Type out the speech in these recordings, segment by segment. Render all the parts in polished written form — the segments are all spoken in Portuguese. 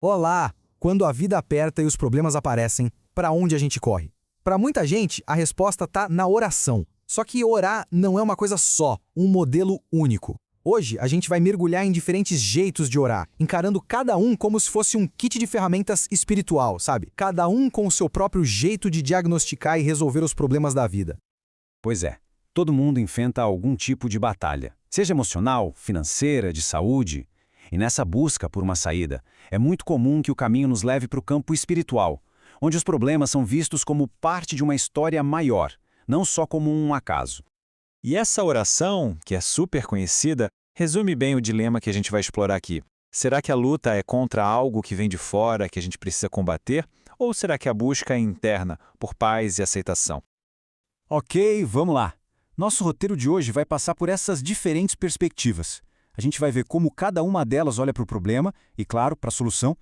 Olá! Quando a vida aperta e os problemas aparecem, para onde a gente corre? Para muita gente, a resposta está na oração. Só que orar não é uma coisa só, um modelo único. Hoje, a gente vai mergulhar em diferentes jeitos de orar, encarando cada um como se fosse um kit de ferramentas espiritual, sabe? Cada um com o seu próprio jeito de diagnosticar e resolver os problemas da vida. Pois é, todo mundo enfrenta algum tipo de batalha, seja emocional, financeira, de saúde. E nessa busca por uma saída, é muito comum que o caminho nos leve para o campo espiritual, onde os problemas são vistos como parte de uma história maior, não só como um acaso. E essa oração, que é super conhecida, resume bem o dilema que a gente vai explorar aqui. Será que a luta é contra algo que vem de fora, que a gente precisa combater? Ou será que a busca é interna, por paz e aceitação? Ok, vamos lá. Nosso roteiro de hoje vai passar por essas diferentes perspectivas. A gente vai ver como cada uma delas olha para o problema e, claro, para a solução.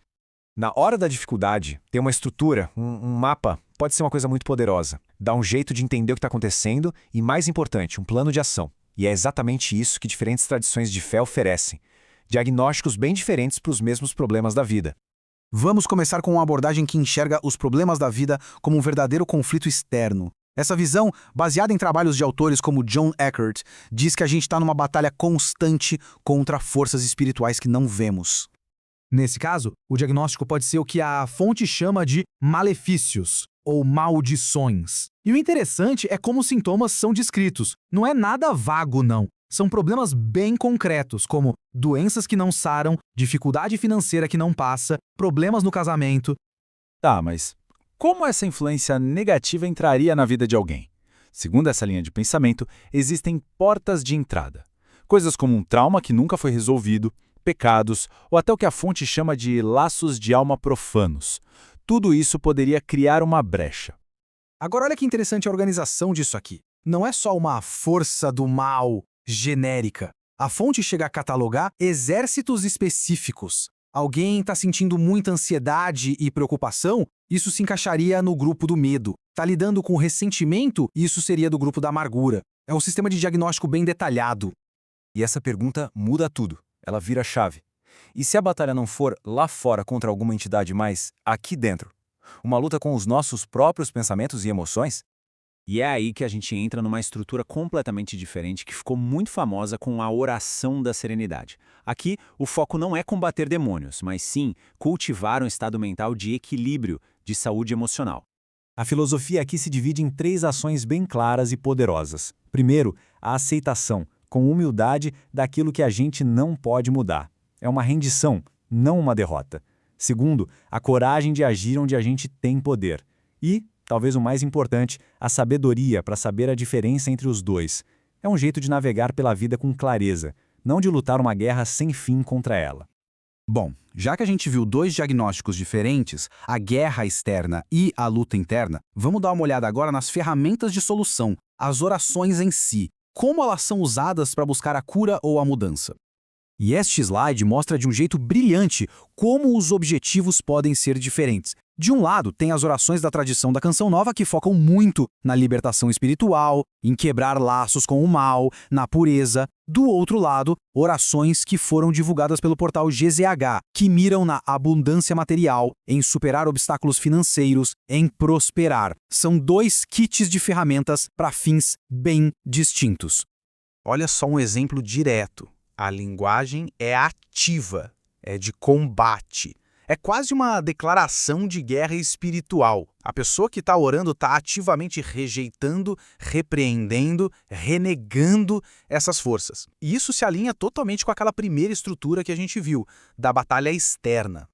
Na hora da dificuldade, ter uma estrutura, um mapa, pode ser uma coisa muito poderosa. Dá um jeito de entender o que está acontecendo e, mais importante, um plano de ação. E é exatamente isso que diferentes tradições de fé oferecem. Diagnósticos bem diferentes para os mesmos problemas da vida. Vamos começar com uma abordagem que enxerga os problemas da vida como um verdadeiro conflito externo. Essa visão, baseada em trabalhos de autores como John Eckert, diz que a gente está numa batalha constante contra forças espirituais que não vemos. Nesse caso, o diagnóstico pode ser o que a fonte chama de malefícios, ou maldições. E o interessante é como os sintomas são descritos. Não é nada vago, não. São problemas bem concretos, como doenças que não saram, dificuldade financeira que não passa, problemas no casamento. Tá, mas como essa influência negativa entraria na vida de alguém? Segundo essa linha de pensamento, existem portas de entrada. Coisas como um trauma que nunca foi resolvido, pecados ou até o que a fonte chama de laços de alma profanos. Tudo isso poderia criar uma brecha. Agora olha que interessante a organização disso aqui. Não é só uma força do mal genérica. A fonte chega a catalogar exércitos específicos. Alguém está sentindo muita ansiedade e preocupação? Isso se encaixaria no grupo do medo. Está lidando com ressentimento? Isso seria do grupo da amargura. É um sistema de diagnóstico bem detalhado. E essa pergunta muda tudo. Ela vira a chave. E se a batalha não for lá fora contra alguma entidade, mas aqui dentro? Uma luta com os nossos próprios pensamentos e emoções? E é aí que a gente entra numa estrutura completamente diferente que ficou muito famosa com a oração da serenidade. Aqui, o foco não é combater demônios, mas sim cultivar um estado mental de equilíbrio, de saúde emocional. A filosofia aqui se divide em 3 ações bem claras e poderosas. Primeiro, a aceitação, com humildade daquilo que a gente não pode mudar. É uma rendição, não uma derrota. Segundo, a coragem de agir onde a gente tem poder. E, talvez o mais importante, a sabedoria para saber a diferença entre os dois. É um jeito de navegar pela vida com clareza, não de lutar uma guerra sem fim contra ela. Bom, já que a gente viu 2 diagnósticos diferentes, a guerra externa e a luta interna, vamos dar uma olhada agora nas ferramentas de solução, as orações em si, como elas são usadas para buscar a cura ou a mudança. E este slide mostra de um jeito brilhante como os objetivos podem ser diferentes. De um lado, tem as orações da tradição da Canção Nova que focam muito na libertação espiritual, em quebrar laços com o mal, na pureza. Do outro lado, orações que foram divulgadas pelo portal GZH, que miram na abundância material, em superar obstáculos financeiros, em prosperar. São 2 kits de ferramentas para fins bem distintos. Olha só um exemplo direto. A linguagem é ativa, é de combate. É quase uma declaração de guerra espiritual. A pessoa que está orando está ativamente rejeitando, repreendendo, renegando essas forças. E isso se alinha totalmente com aquela primeira estrutura que a gente viu, da batalha externa.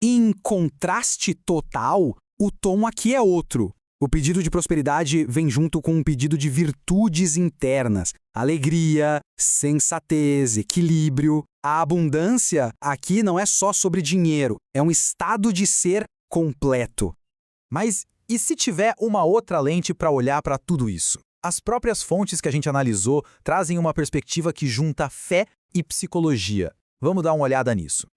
Em contraste total, o tom aqui é outro. O pedido de prosperidade vem junto com um pedido de virtudes internas, alegria, sensatez, equilíbrio. A abundância aqui não é só sobre dinheiro, é um estado de ser completo. Mas e se tiver uma outra lente para olhar para tudo isso? As próprias fontes que a gente analisou trazem uma perspectiva que junta fé e psicologia. Vamos dar uma olhada nisso.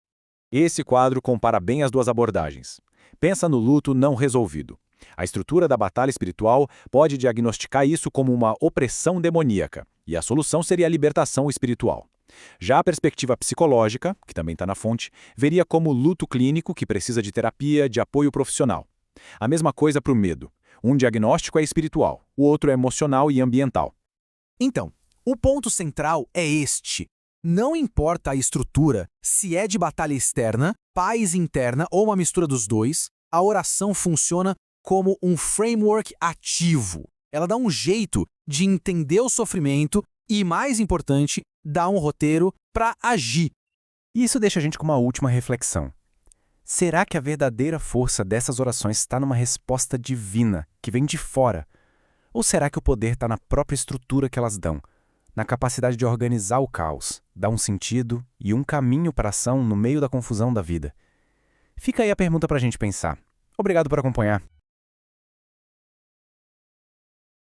Esse quadro compara bem as 2 abordagens. Pensa no luto não resolvido. A estrutura da batalha espiritual pode diagnosticar isso como uma opressão demoníaca, e a solução seria a libertação espiritual. Já a perspectiva psicológica, que também está na fonte, veria como luto clínico que precisa de terapia, de apoio profissional. A mesma coisa para o medo. Um diagnóstico é espiritual, o outro é emocional e ambiental. Então, o ponto central é este. Não importa a estrutura, se é de batalha externa, paz interna ou uma mistura dos dois, a oração funciona como um framework ativo. Ela dá um jeito de entender o sofrimento e, mais importante, dá um roteiro para agir. E isso deixa a gente com uma última reflexão. Será que a verdadeira força dessas orações está numa resposta divina, que vem de fora? Ou será que o poder está na própria estrutura que elas dão, na capacidade de organizar o caos, dar um sentido e um caminho para a ação no meio da confusão da vida? Fica aí a pergunta para a gente pensar. Obrigado por acompanhar.